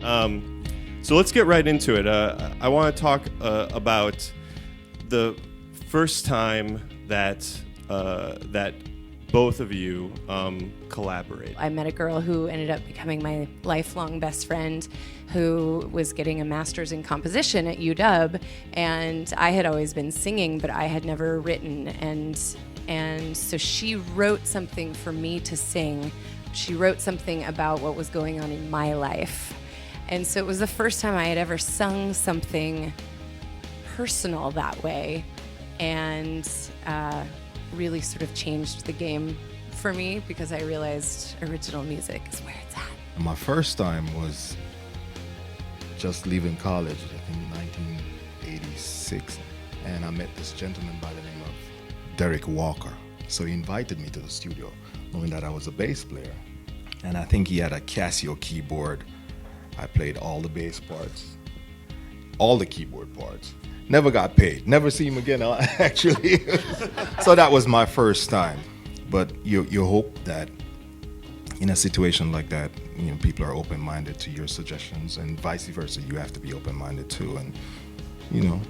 So let's get right into it. I want to talk about the first time that both of you collaborate. I met a girl who ended up becoming my lifelong best friend, who was getting a master's in composition at UW, and I had always been singing, but I had never written, and so she wrote something for me to sing. She wrote something about what was going on in my life, and so it was the first time I had ever sung something personal that way, and really sort of changed the game for me, because I realized original music is where it's at. My first time was just leaving college, I think 1986, and I met this gentleman by the name of Derek Walker. So he invited me to the studio, knowing that I was a bass player. And I think he had a Casio keyboard. I played all the bass parts, all the keyboard parts. Never got paid. Never see him again, actually. So that was my first time. But you hope that in a situation like that, people are open-minded to your suggestions, and vice versa. You have to be open-minded too, and you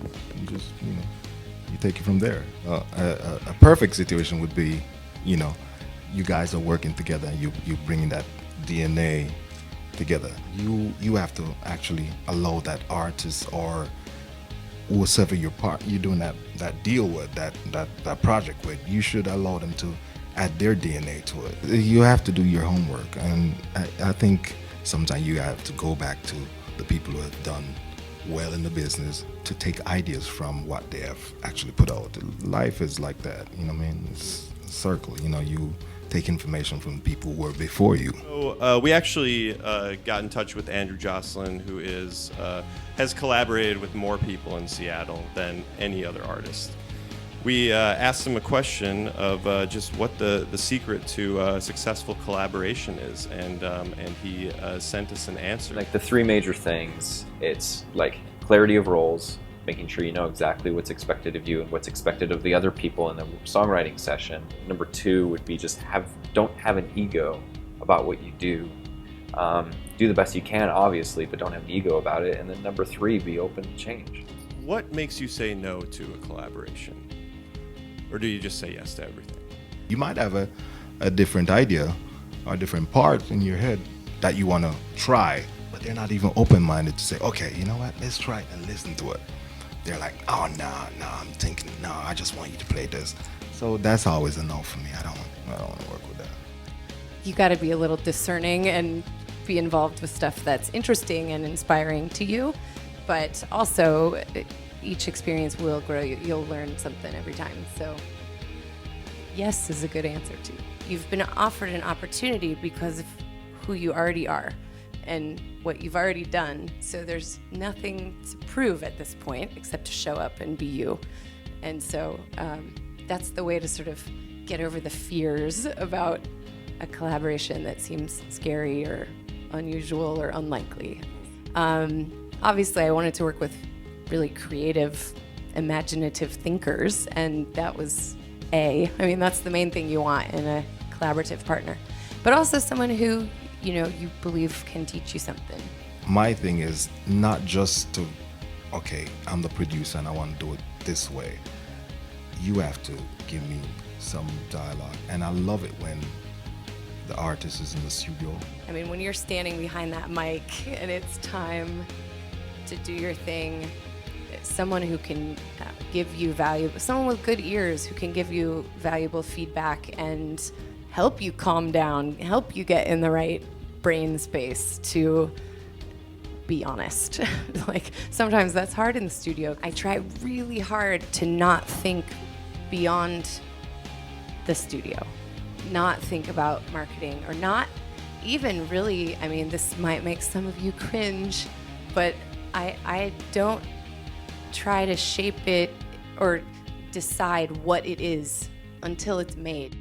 take it from there. A perfect situation would be, you guys are working together, and you bringing that DNA together. You have to actually allow that artist or whoever you're doing that deal with, that project with, you should allow them to add their DNA to it. You have to do your homework, and I think sometimes you have to go back to the people who have done well in the business to take ideas from what they have actually put out. Life is like that, it's a circle. You take information from the people who were before you. So we actually got in touch with Andrew Joslyn, who has collaborated with more people in Seattle than any other artist. We asked him a question of just what the secret to successful collaboration is, and he sent us an answer. Like the three major things, it's like clarity of roles, making sure you know exactly what's expected of you and what's expected of the other people in the songwriting session. Number two would be just don't have an ego about what you do. Do the best you can, obviously, but don't have an ego about it. And then number three, be open to change. What makes you say no to a collaboration? Or do you just say yes to everything? You might have a different idea or different part in your head that you want to try, but they're not even open-minded to say, okay, you know what, let's try it and listen to it. They're like, oh, no, I'm thinking, no, I just want you to play this. So that's always a no for me. I don't want to work with that. You got to be a little discerning and be involved with stuff that's interesting and inspiring to you, but also each experience will grow you. You'll learn something every time. So yes is a good answer too. You've been offered an opportunity because of who you already are and what you've already done. So there's nothing to prove at this point except to show up and be you. And so that's the way to sort of get over the fears about a collaboration that seems scary or unusual or unlikely. Obviously, I wanted to work with really creative, imaginative thinkers, and that was that's the main thing you want in a collaborative partner, but also someone who you believe can teach you something. My thing is not just to, okay, I'm the producer and I want to do it this way. You have to give me some dialogue, and I love it when the artist is in the studio. When you're standing behind that mic and it's time to do your thing, someone who can give you someone with good ears who can give you valuable feedback and help you calm down, help you get in the right brain space to be honest. Like sometimes that's hard in the studio. I try really hard to not think beyond the studio, not think about marketing, or not even really, this might make some of you cringe, but I don't try to shape it or decide what it is until it's made.